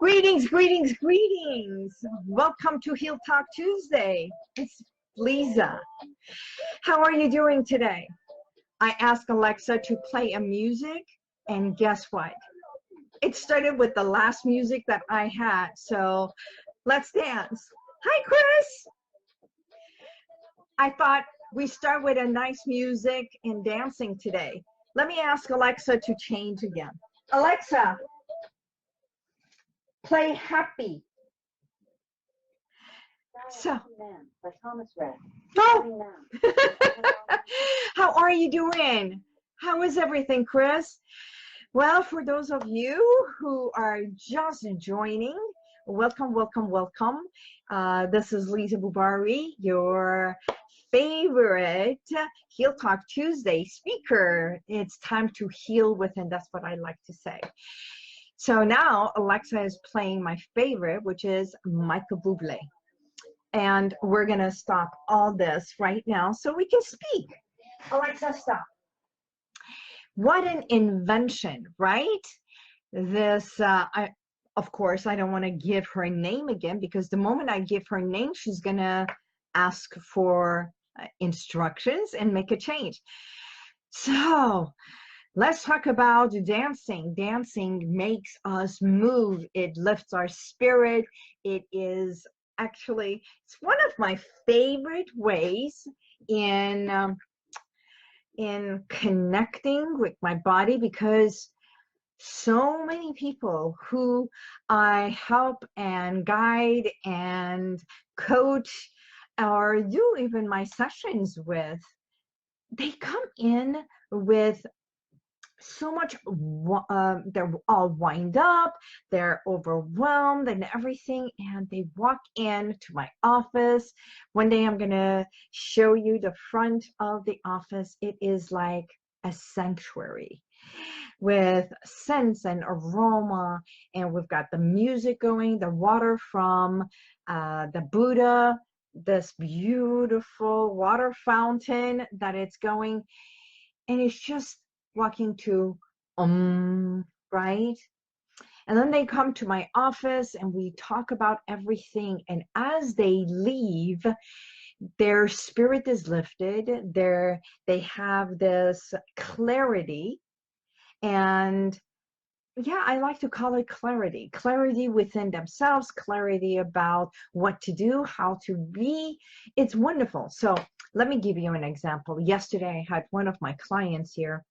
Greetings, greetings, greetings. Welcome to Heal Talk Tuesday. It's Liza. How are you doing today? I asked Alexa to play a music, and guess what? It started with the last music that I had, so let's dance. Hi, Chris. I thought we start with a nice music and dancing today. Let me ask Alexa to change again. Alexa, play Happy. So, by Thomas Red. oh. How are you doing? How is everything, Chris? Well, for those of you who are just joining, welcome, welcome, welcome. This is Liza Boubari, your favorite Heal Talk Tuesday speaker. It's time to heal within. That's what I like to say. So now Alexa is playing my favorite, which is Michael Bublé. And we're going to stop all this right now so we can speak. Alexa, stop. What an invention, right? This, of course, I don't want to give her name again, because the moment I give her name, she's going to ask for instructions and make a change. So let's talk about dancing. Dancing makes us move. It lifts our spirit. It is actually, it's one of my favorite ways in connecting with my body, because so many people who I help and guide and coach or do even my sessions with, they come in with so much, they're all wind up, they're overwhelmed and everything, and they walk into my office. One day I'm gonna show you the front of the office. It is like a sanctuary with scents and aroma, and we've got the music going, the water from the Buddha, this beautiful water fountain that it's going, and it's just walking to right? And then they come to my office and we talk about everything, and as they leave, their spirit is lifted, they have this clarity, and yeah, I like to call it clarity. Clarity within themselves, clarity about what to do, how to be. It's wonderful. So let me give you an example. Yesterday I had one of my clients here,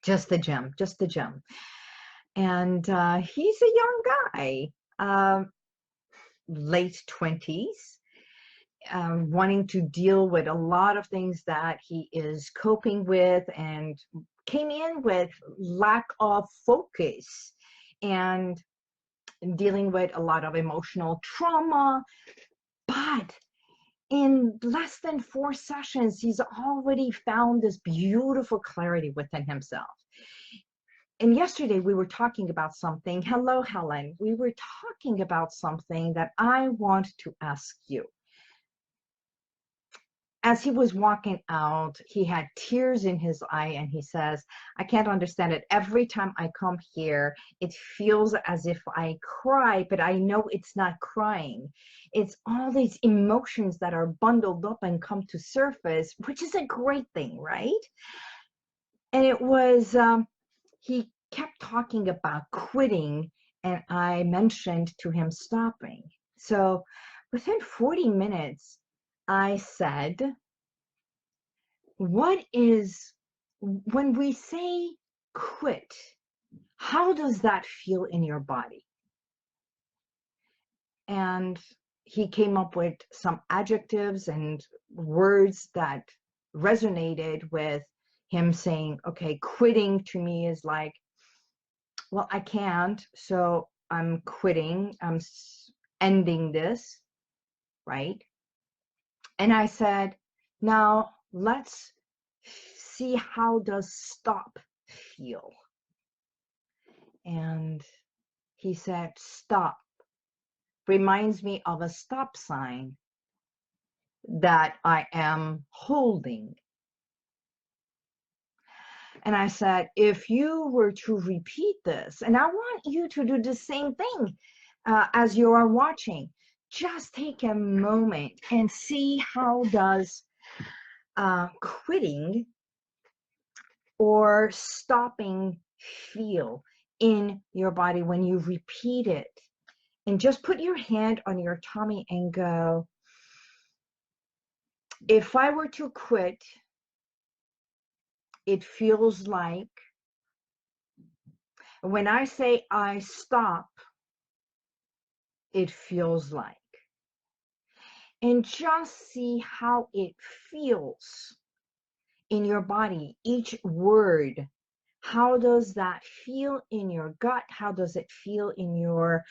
just the gem. And he's a young guy, late 20s, wanting to deal with a lot of things that he is coping with, and came in with lack of focus and dealing with a lot of emotional trauma. But in less than 4 sessions, he's already found this beautiful clarity within himself. And yesterday we were talking about something. Hello, Helen. We were talking about something that I want to ask you. As he was walking out, he had tears in his eye, and he says, I can't understand it. Every time I come here, it feels as if I cry, but I know it's not crying. It's all these emotions that are bundled up and come to surface, which is a great thing, right? And it was, he kept talking about quitting, and I mentioned to him stopping. So within 40 minutes, I said, what is, when we say quit, how does that feel in your body? And he came up with some adjectives and words that resonated with him, saying, okay, quitting to me is like, well, I can't, so I'm quitting, I'm ending this, right? And I said, now let's see, how does stop feel? And he said, stop. reminds me of a stop sign that I am holding. And I said, if you were to repeat this, and I want you to do the same thing as you are watching, just take a moment and see how does quitting or stopping feel in your body when you repeat it. And just put your hand on your tummy and go, if I were to quit, it feels like, when I say I stop, it feels like. And just see how it feels in your body, each word. How does that feel in your gut? How does it feel in your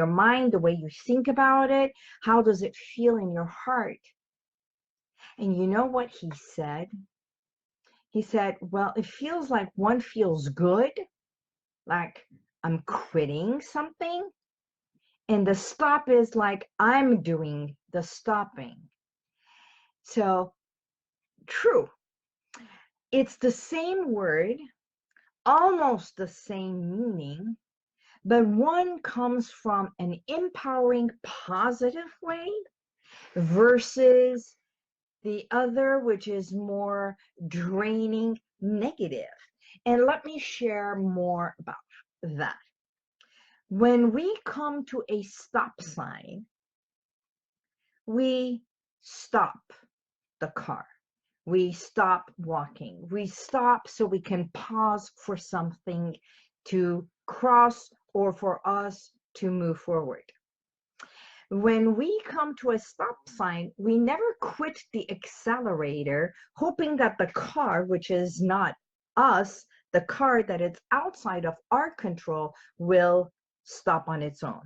mind, the way you think about it? How does it feel in your heart? And you know what he said? He said, well, it feels like one feels good, like I'm quitting something. And the stop is like I'm doing the stopping. So, true. It's the same word, almost the same meaning, but one comes from an empowering, positive way versus the other, which is more draining, negative. And let me share more about that. When we come to a stop sign, we stop the car. We stop walking. We stop so we can pause for something to cross or for us to move forward. When we come to a stop sign, we never quit the accelerator, hoping that the car, which is not us, the car that is outside of our control, will stop on its own.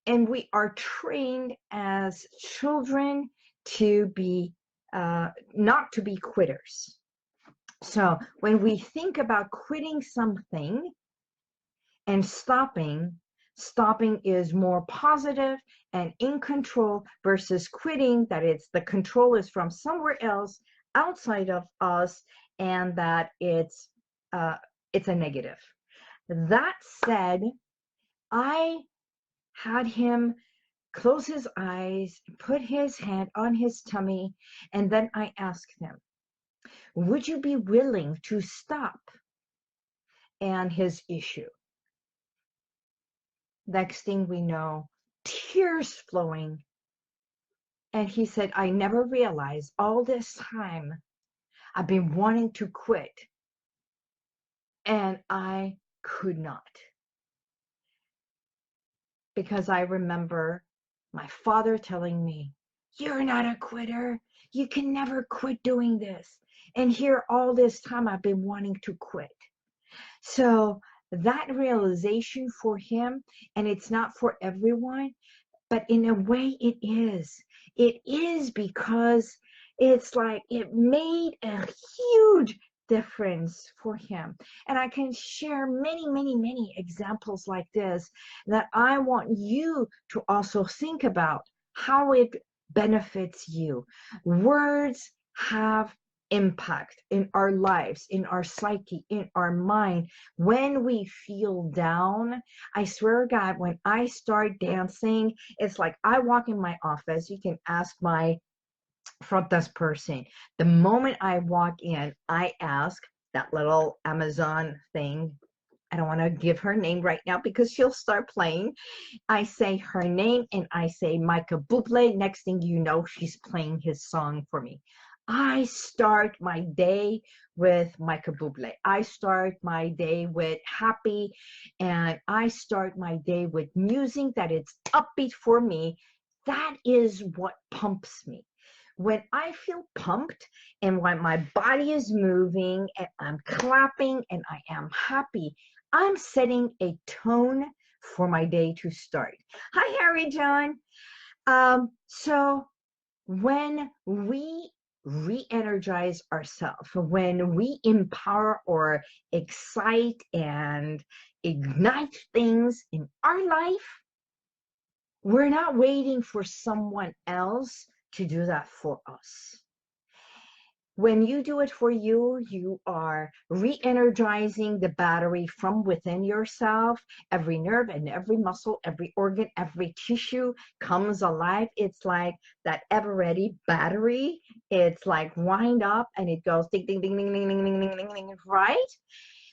And we are trained as children to be not to be quitters. So when we think about quitting something and stopping is more positive and in control versus quitting, that it's the control is from somewhere else outside of us, and that it's a negative. That said, I had him close his eyes, put his hand on his tummy, and then I asked him, would you be willing to stop? And his issue. Next thing we know, tears flowing. And he said, I never realized all this time I've been wanting to quit, and I could not. Because I remember my father telling me, you're not a quitter. You can never quit doing this. And here all this time I've been wanting to quit. So that realization for him, and it's not for everyone, but in a way it is. It is because it's like it made a huge difference for him. And I can share many, many, many examples like this that I want you to also think about how it benefits you. Words have impact in our lives, in our psyche, in our mind. When we feel down, I swear to God, when I start dancing, it's like I walk in my office. You can ask my front desk person. The moment I walk in, I ask that little Amazon thing. I don't want to give her name right now because she'll start playing. I say her name and I say Michael Bublé. Next thing you know, she's playing his song for me. I start my day with Michael Bublé. I start my day with happy, and I start my day with music that it's upbeat for me. That is what pumps me. When I feel pumped and when my body is moving and I'm clapping and I am happy, I'm setting a tone for my day to start. Hi, Harry John. So when we re-energize ourselves, when we empower or excite and ignite things in our life, We're not waiting for someone else to do that for us. When you do it for you, you are re-energizing the battery from within yourself. Every nerve and every muscle, every organ, every tissue comes alive. It's like that ever-ready battery. It's like wind up and it goes ding, ding, ding, ding, ding, ding, ding, ding, ding, ding, right?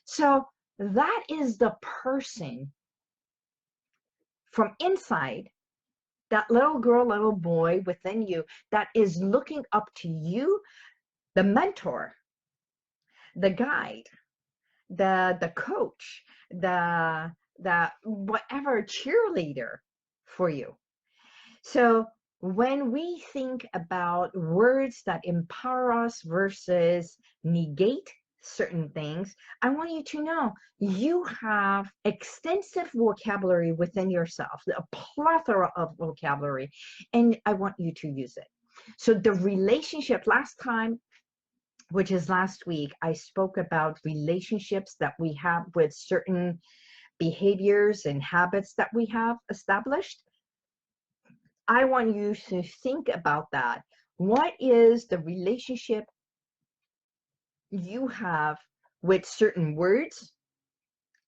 So that is the person from inside, that little girl, little boy within you that is looking up to you, the mentor, the guide, the coach, the whatever cheerleader for you. So when we think about words that empower us versus negate certain things, I want you to know you have extensive vocabulary within yourself, a plethora of vocabulary, and I want you to use it. So the relationship, last time, which is last week, I spoke about relationships that we have with certain behaviors and habits that we have established. I want you to think about that. What is the relationship you have with certain words?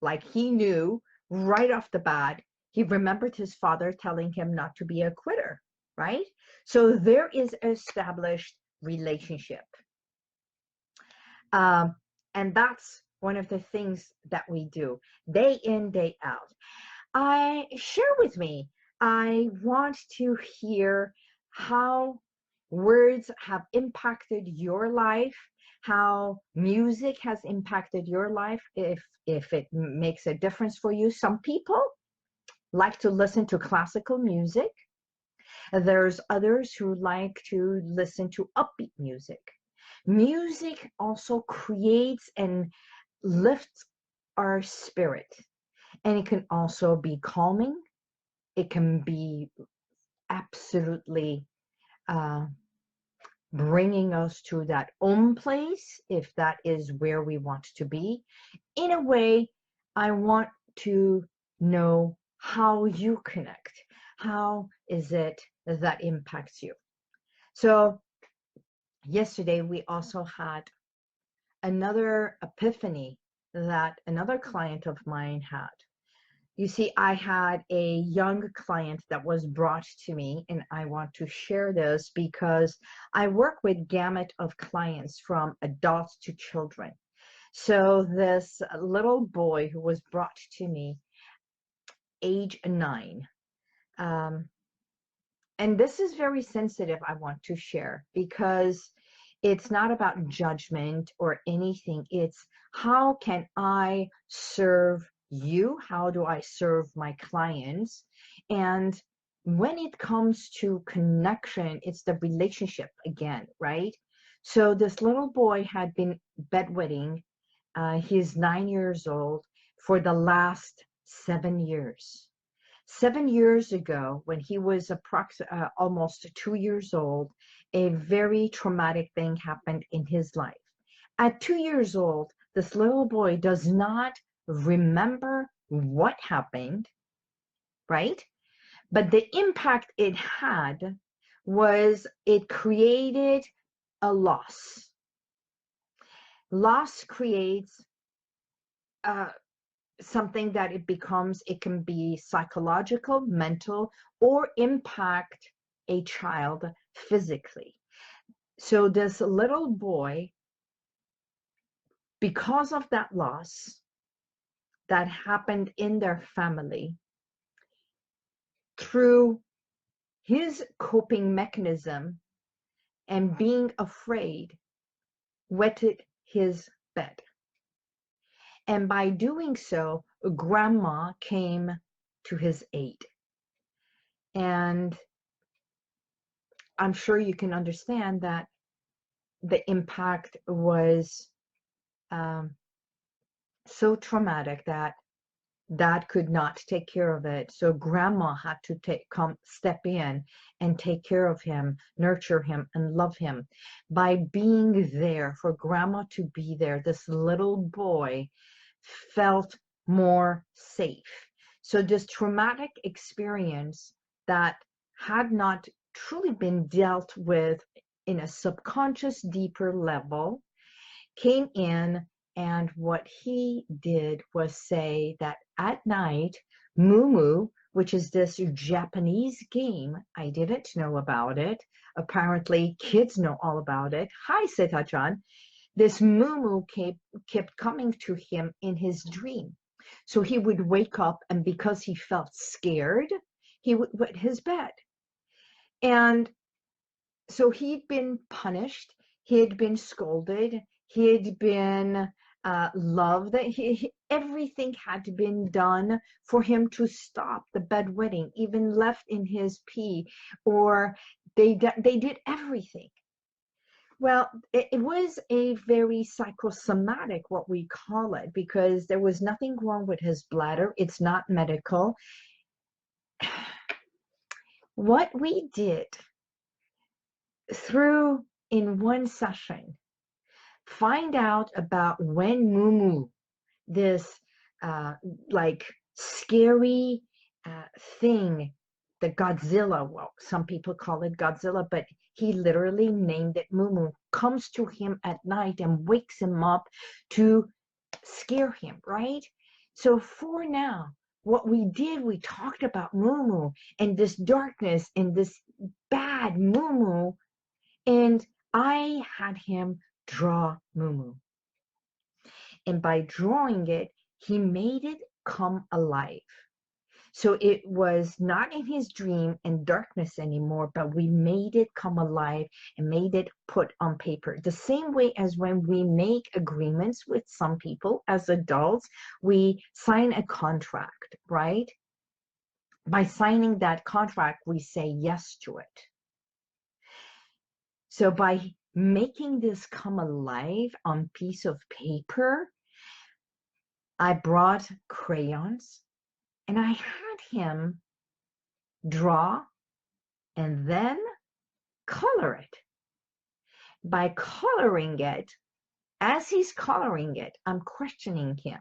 Like he knew right off the bat, he remembered his father telling him not to be a quitter, right? So there is established relationship. And that's one of the things that we do day in, day out. Share with me. I want to hear how words have impacted your life, how music has impacted your life, if it makes a difference for you. Some people like to listen to classical music. There's others who like to listen to upbeat music. Music also creates and lifts our spirit, and it can also be calming. It can be absolutely bringing us to that home place, if that is where we want to be. In a way, I want to know how you connect. How is it that impacts you? So yesterday, we also had another epiphany that another client of mine had. You see, I had a young client that was brought to me, and I want to share this because I work with gamut of clients from adults to children. So this little boy who was brought to me, age 9, um, and this is very sensitive, I want to share, because it's not about judgment or anything. It's how can I serve you? How do I serve my clients? And when it comes to connection, it's the relationship again, right? So this little boy had been bedwetting. He's 9 years old for the last 7 years. 7 years ago, when he was almost 2 years old, a very traumatic thing happened in his life. At 2 years old, this little boy does not remember what happened, right? But the impact it had was it created a loss. Loss creates something that it can be psychological, mental, or impact a child physically. So this little boy, because of that loss that happened in their family, through his coping mechanism and being afraid, wetted his bed. And by doing so, grandma came to his aid. And I'm sure you can understand that the impact was so traumatic that dad could not take care of it. So grandma had to step in and take care of him, nurture him, and love him. By being there, for grandma to be there, this little boy felt more safe. So this traumatic experience that had not truly been dealt with in a subconscious, deeper level came in, and what he did was say that at night, Mumu, which is this Japanese game, I didn't know about it. Apparently, kids know all about it. Hi, Seta-chan. This Mumu kept coming to him in his dream. So he would wake up, and because he felt scared, he would wet his bed. And so he'd been punished, he had been scolded, he had been loved. Everything had been done for him to stop the bedwetting, even left in his pee, or they did everything. Well, it was a very psychosomatic, what we call it, because there was nothing wrong with his bladder. It's not medical. What we did through in one session, find out about when Mumu, this like scary thing, the Godzilla, well, some people call it Godzilla, but he literally named it Mumu, comes to him at night and wakes him up to scare him, right? So for now, what we did, we talked about Mumu and this darkness and this bad Mumu, and I had him draw Mumu. And by drawing it, he made it come alive. So it was not in his dream and darkness anymore, but we made it come alive and made it put on paper. The same way as when we make agreements with some people as adults, we sign a contract, right? By signing that contract, we say yes to it. So by making this come alive on piece of paper, I brought crayons and I had him draw and then color it. By coloring it, as he's coloring it, I'm questioning him.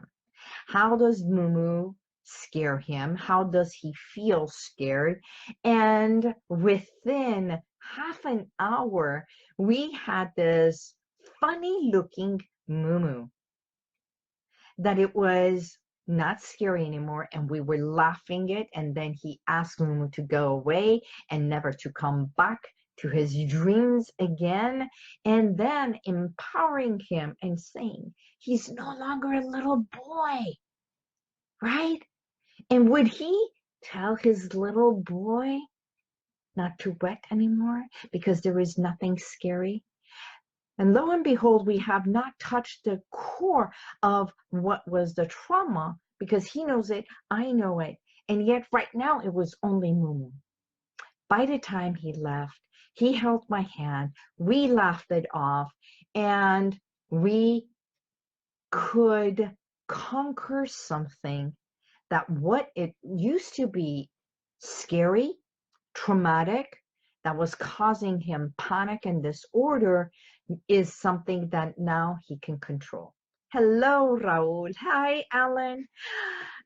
How does Mumu scare him? How does he feel scared? And within half an hour, we had this funny looking Mumu, that it was not scary anymore, and we were laughing it. And then he asked Mumu to go away and never to come back to his dreams again, and then empowering him and saying he's no longer a little boy, right? And would he tell his little boy not to wet anymore because there is nothing scary? And lo and behold, we have not touched the core of what was the trauma, because he knows it, I know it. And yet right now it was only Mumu. By the time he left, he held my hand, we laughed it off, and we could conquer something that what it used to be scary, traumatic, that was causing him panic and disorder, is something that now he can control. Hello, Raul. Hi, Alan.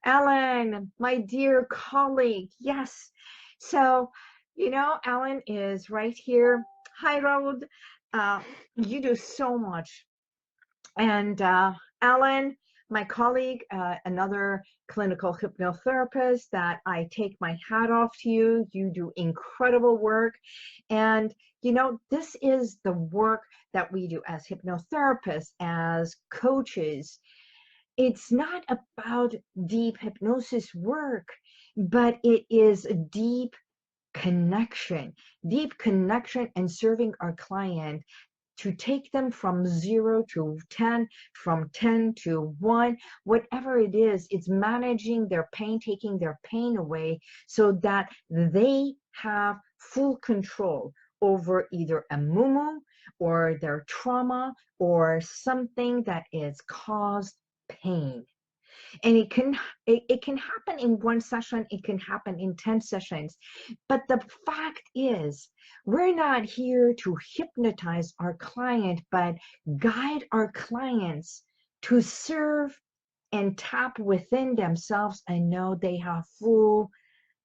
Alan, my dear colleague. Yes. So, you know, Alan is right here. Hi, Raul. You do so much. And Alan, my colleague, another clinical hypnotherapist, that I take my hat off to you. You do incredible work. And, you know, this is the work that we do as hypnotherapists, as coaches. It's not about deep hypnosis work, but it is deep connection and serving our client to take them from 0 to 10, from 10 to 1, whatever it is. It's managing their pain, taking their pain away so that they have full control over either a mumu or their trauma or something that is caused pain. And it can happen in one session, it can happen in 10 sessions. But the fact is, we're not here to hypnotize our client, but guide our clients to serve and tap within themselves and know they have full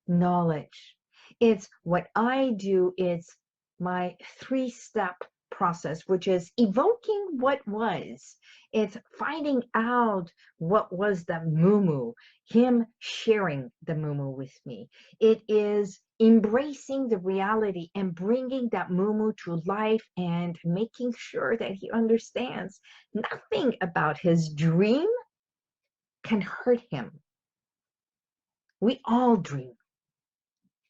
knowledge. It's what I do. It's my 3-step process, which is evoking what was. It's finding out what was the moo, him sharing the moo with me. It is embracing the reality and bringing that moo to life and making sure that he understands nothing about his dream can hurt him. We all dream.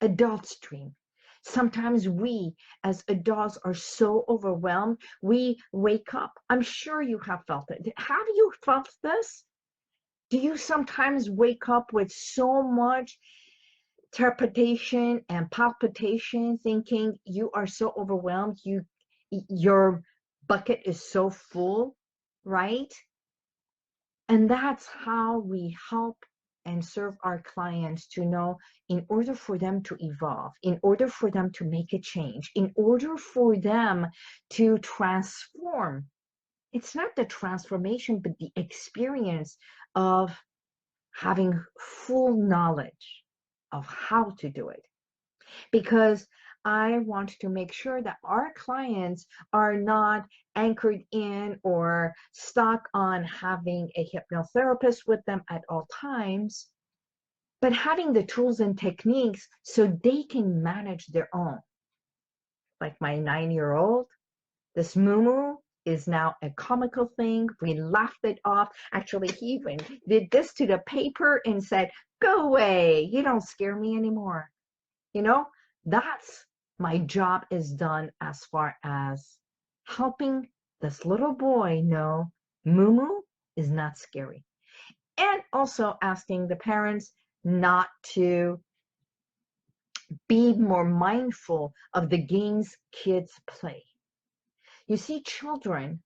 Adults dream. Sometimes we as adults are so overwhelmed, we wake up. I'm sure you have felt it. Have you felt this? Do you sometimes wake up with so much trepidation and palpitation, thinking you are so overwhelmed, your bucket is so full, right? And that's how we help and serve our clients to know, in order for them to evolve, in order for them to make a change, in order for them to transform. It's not the transformation, but the experience of having full knowledge of how to do it. Because I want to make sure that our clients are not anchored in or stuck on having a hypnotherapist with them at all times, but having the tools and techniques so they can manage their own. Like my 9-year-old, this moo is now a comical thing. We laughed it off. Actually, he even did this to the paper and said, "Go away, you don't scare me anymore." You know, that's my job is done as far as helping this little boy know moo is not scary. And also asking the parents not to be more mindful of the games kids play. You see, children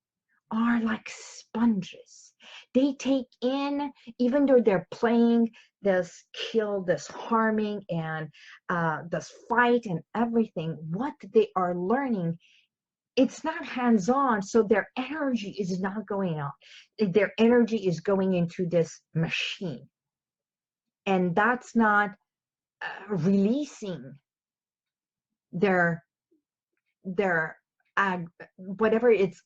are like sponges. They take in, even though they're playing this kill, this harming, and this fight and everything, what they are learning, it's not hands-on, so their energy is not going out. Their energy is going into this machine. And that's not releasing their whatever it's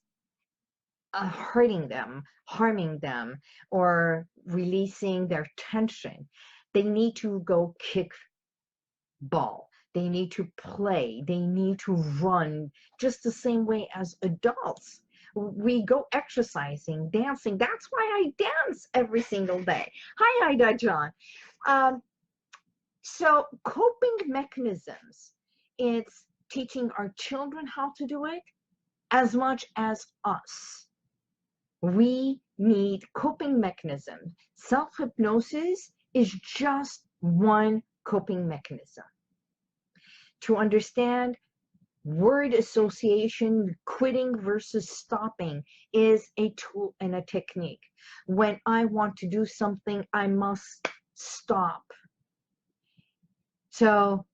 hurting them, harming them, or releasing their tension. They need to go kick ball. They need to play. They need to run just the same way as adults. We go exercising, dancing. That's why I dance every single day. Hi, Ida John. So coping mechanisms, it's teaching our children how to do it as much as us. We need coping mechanisms. Self-hypnosis is just one coping mechanism. To understand word association, quitting versus stopping is a tool and a technique. When I want to do something, I must stop. So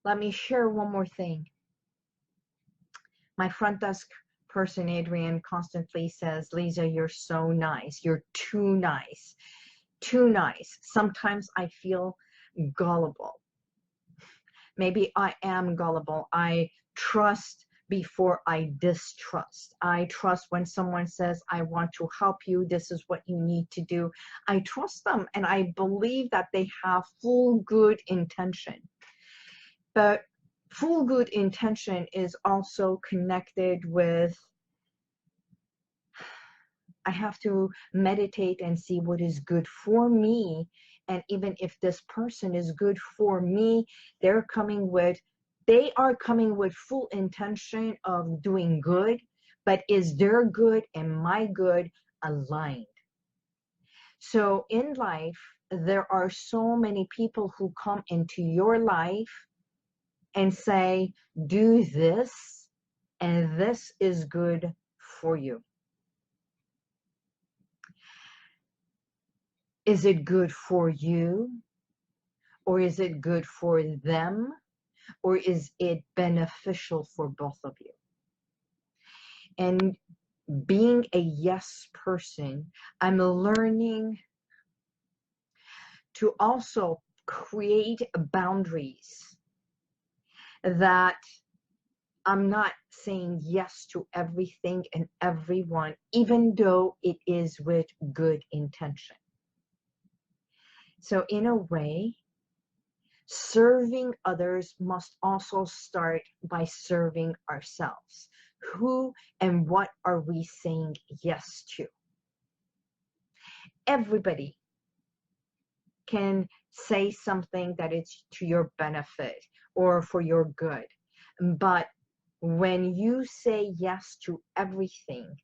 let me share one more thing. My front desk person, Adrian, constantly says, "Liza, you're so nice. You're too nice. Too nice." Sometimes I feel gullible. Maybe I am gullible. I trust before I distrust. I trust when someone says, "I want to help you. This is what you need to do." I trust them and I believe that they have full good intention. But full good intention is also connected with, I have to meditate and see what is good for me. And even if this person is good for me, they are coming with full intention of doing good, but is their good and my good aligned? So in life, there are so many people who come into your life and say, "Do this, and this is good for you." Is it good for you? Or is it good for them? Or is it beneficial for both of you? And being a yes person, I'm learning to also create boundaries that I'm not saying yes to everything and everyone, even though it is with good intention. So in a way, serving others must also start by serving ourselves. Who and what are we saying yes to? Everybody can say something that is to your benefit or for your good. But when you say yes to everything,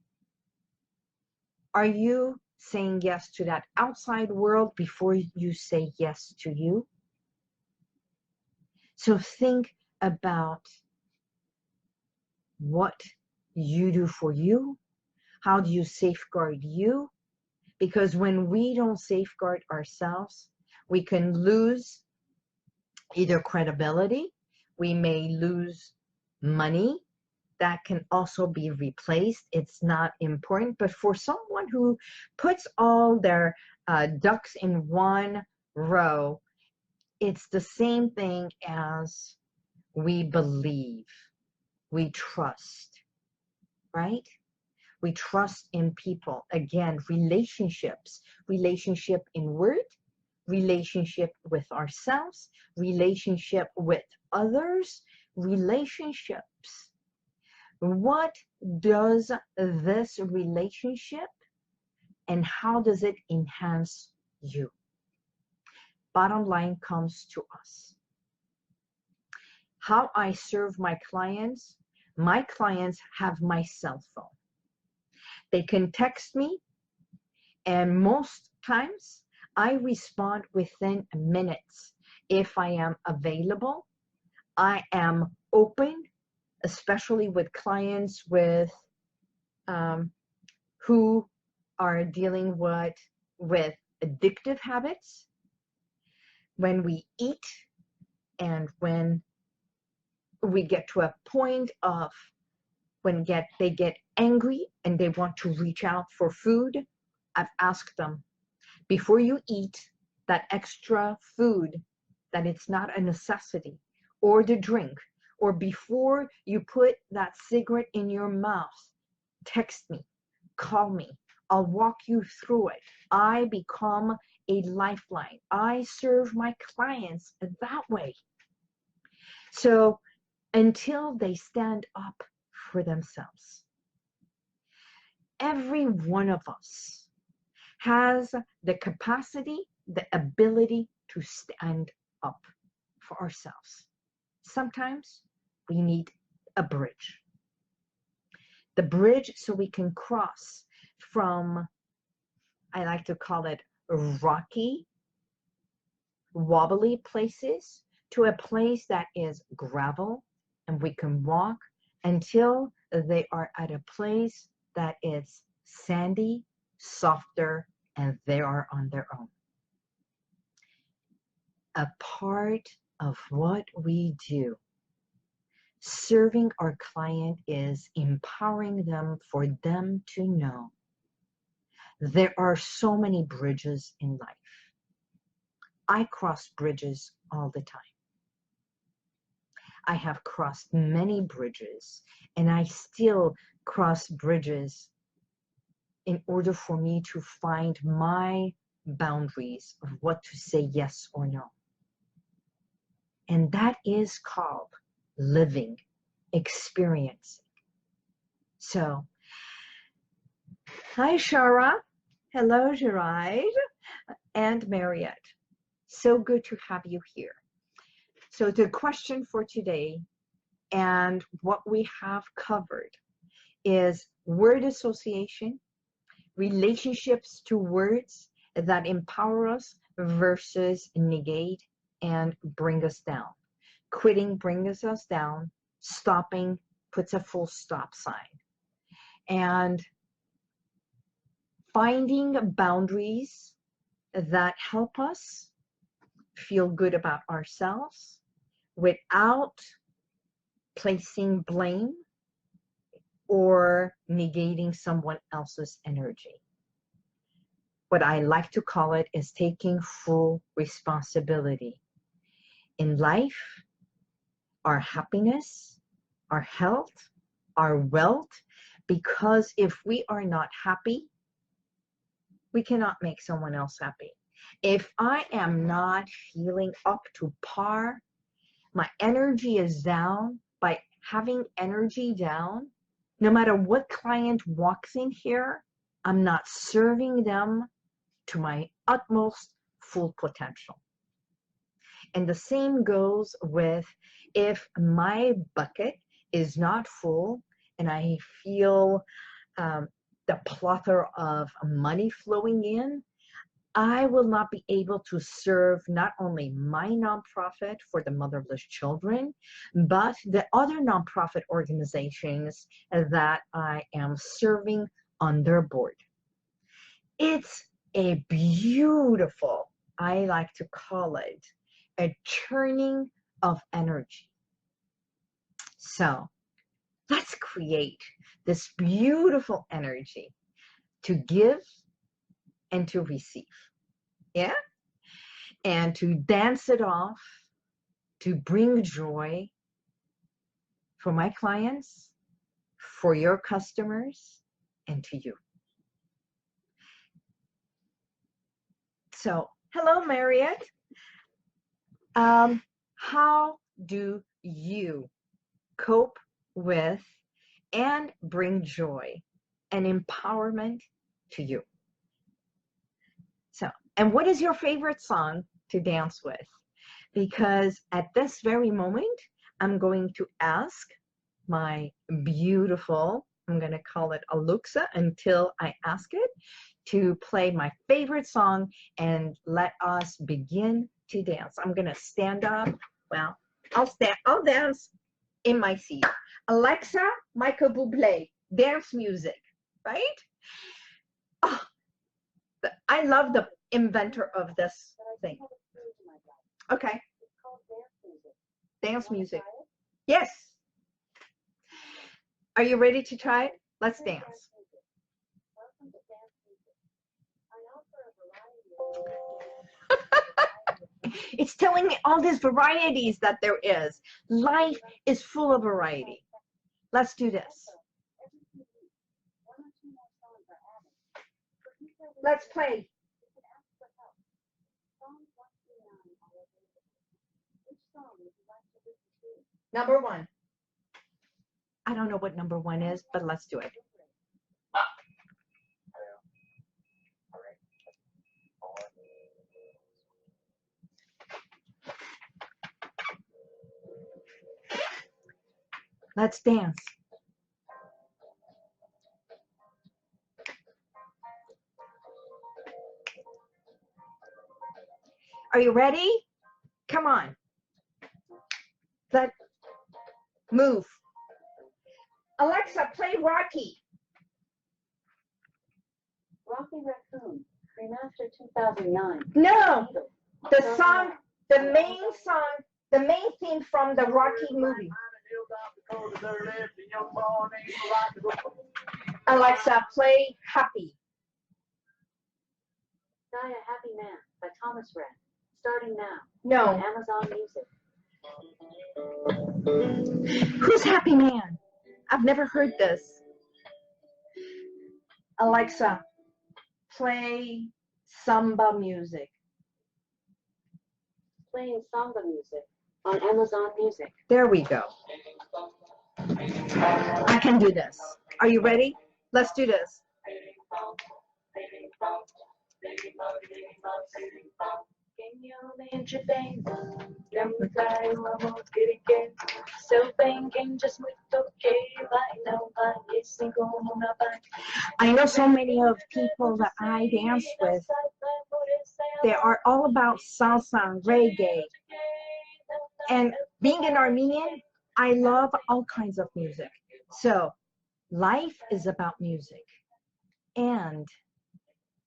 are you saying yes to that outside world before you say yes to you? So think about what you do for you. How do you safeguard you? Because when we don't safeguard ourselves, we can lose either credibility, we may lose money that can also be replaced. It's not important. But for someone who puts all their ducks in one row, it's the same thing as we believe, we trust, right? We trust in people. Again, relationships, relationship in word, relationship with ourselves, relationship with others, relationships. What does this relationship and how does it enhance you? Bottom line comes to us. How I serve my clients have my cell phone. They can text me, and most times I respond within minutes. If I am available, I am open, especially with clients who are dealing with addictive habits. When we eat and when we get to a point of when they get angry and they want to reach out for food, I've asked them, before you eat that extra food that it's not a necessity, or the drink, or before you put that cigarette in your mouth, text me, call me. I'll walk you through it. I become a lifeline. I serve my clients that way. So until they stand up for themselves, every one of us has the capacity, the ability to stand up for ourselves. Sometimes we need a bridge. The bridge so we can cross from, I like to call it rocky, wobbly places to a place that is gravel and we can walk until they are at a place that is sandy, softer, and they are on their own. A part of what we do, serving our client, is empowering them for them to know there are so many bridges in life. I cross bridges all the time. I have crossed many bridges, and I still cross bridges in order for me to find my boundaries of what to say yes or no. And that is called living, experiencing. So, hi Shara, hello Gerard, and Marriott. So good to have you here. So the question for today and what we have covered is word association, relationships to words that empower us versus negate and bring us down. Quitting brings us down. Stopping puts a full stop sign. And finding boundaries that help us feel good about ourselves without placing blame or negating someone else's energy. What I like to call it is taking full responsibility. In life, our happiness, our health, our wealth, because if we are not happy, we cannot make someone else happy. If I am not feeling up to par, my energy is down. By having energy down, no matter what client walks in here, I'm not serving them to my utmost full potential. And the same goes with if my bucket is not full and I feel the plethora of money flowing in, I will not be able to serve not only my nonprofit for the motherless children, but the other nonprofit organizations that I am serving on their board. It's a beautiful, I like to call it, a churning of energy. So let's create this beautiful energy to give and to receive. Yeah? And to dance it off, to bring joy for my clients, for your customers, and to you. So, hello, Marriott. How do you cope with and bring joy and empowerment to you? So, and what is your favorite song to dance with? Because at this very moment, I'm going to ask my beautiful, I'm going to call it Alexa until I ask it, to play my favorite song and let us begin to dance. I'm going to stand up. Well, I'll dance in my seat. Alexa, Michael Bublé, dance music, right? Oh, I love the inventor of this thing. Okay. Dance music. Yes. Are you ready to try it? Let's dance. It's telling me all these varieties that there is. Life is full of variety. Let's do this. Let's play. Number one. I don't know what number one is, but let's do it. Let's dance. Are you ready? Come on. Let's move. Alexa, play Rocky. Rocky Raccoon, remastered 2009. No, the song, the main theme from the Rocky movie. Alexa, play Happy. Die a Happy Man by Thomas Rhett, starting now. No. On Amazon Music. Who's Happy Man? I've never heard this. Alexa, play samba music. Playing samba music on Amazon Music. There we go. I can do this. Are you ready? Let's do this. I know so many of people that I dance with, they are all about salsa, reggae. And being an Armenian, I love all kinds of music. So life is about music. And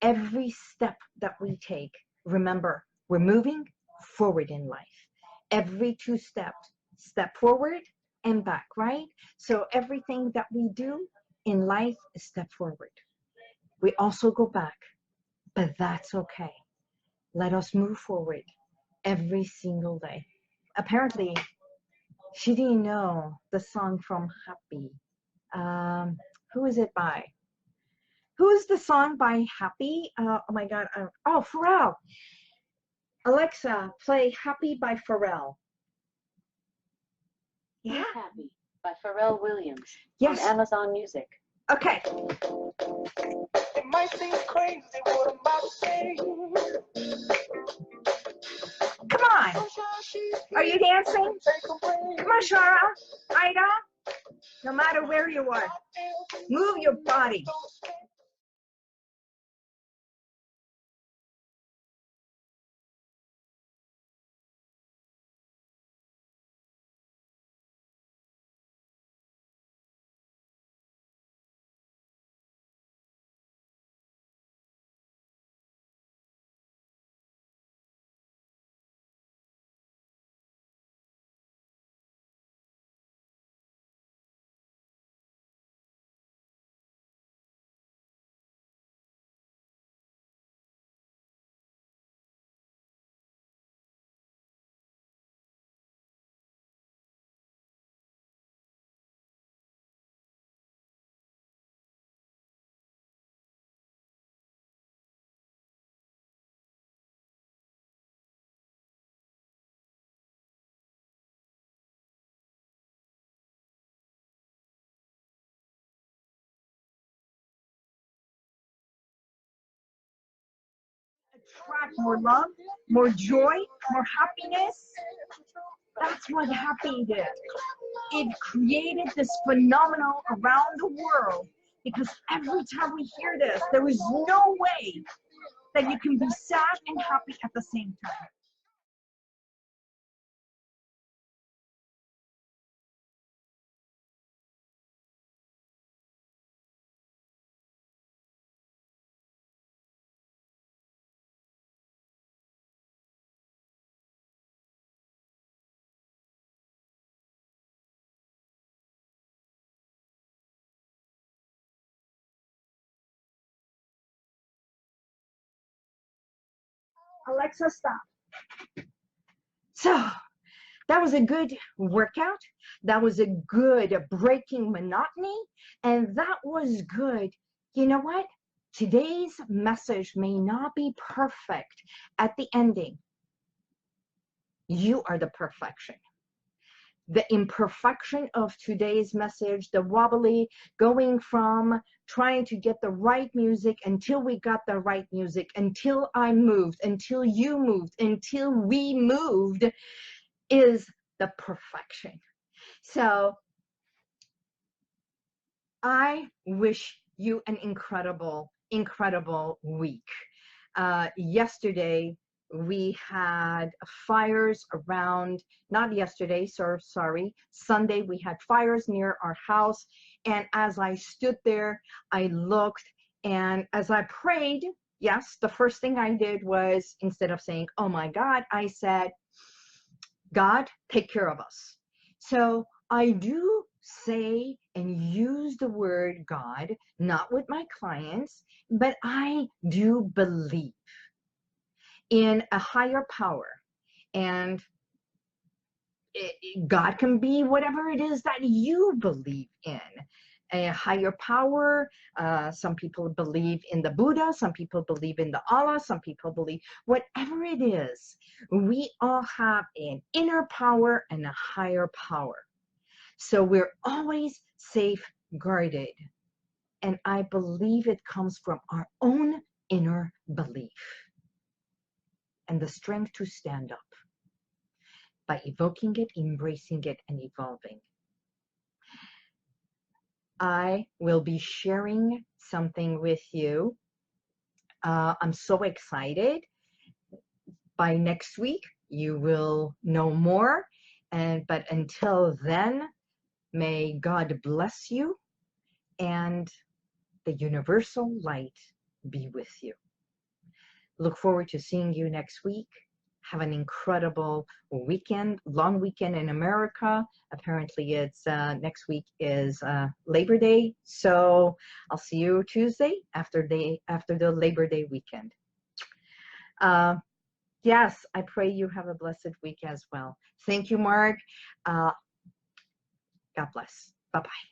every step that we take, remember, we're moving forward in life. Every 2 steps, step forward and back, right? So everything that we do in life is step forward. We also go back, but that's okay. Let us move forward every single day. Apparently, She didn't know the song from Happy. Who is it by? Who's the song by Happy? Oh my God. Oh, Pharrell. Alexa, play Happy by Pharrell. Yeah. Who's Happy by Pharrell Williams Yes. on Amazon Music. Okay. It might seem crazy what I'm about to say. Come on. Are you dancing? Come on, Shara. Ida. No matter where you are, move your body. Attract more love, more joy, more happiness. That's what Happy did. It created this phenomenon around the world because every time we hear this, there is no way that you can be sad and happy at the same time. Alexa, stop. So that was a good workout. That was a good breaking monotony. And that was good. You know what? Today's message may not be perfect at the ending. You are the perfection. The imperfection of today's message, the wobbly, going from trying to get the right music until we got the right music, until I moved, until you moved, until we moved, is the perfection. So I wish you an incredible, incredible week. Yesterday, we had fires around, not yesterday, sorry, Sunday, we had fires near our house. And as I stood there, I looked, and as I prayed, yes, the first thing I did was, instead of saying, oh my God, I said, God, take care of us. So I do say and use the word God, not with my clients, but I do believe in a higher power. And God can be whatever it is that you believe in. A higher power. Some people believe in the Buddha. Some people believe in the Allah. Some people believe whatever it is. We all have an inner power and a higher power. So we're always safeguarded. And I believe it comes from our own inner belief and the strength to stand up by evoking it, embracing it, and evolving. I will be sharing something with you. I'm so excited. By next week, you will know more. But until then, may God bless you and the universal light be with you. Look forward to seeing you next week. Have an incredible weekend, long weekend in America. Apparently it's next week is Labor Day. So I'll see you Tuesday after the Labor Day weekend. Yes, I pray you have a blessed week as well. Thank you, Mark. God bless. Bye-bye.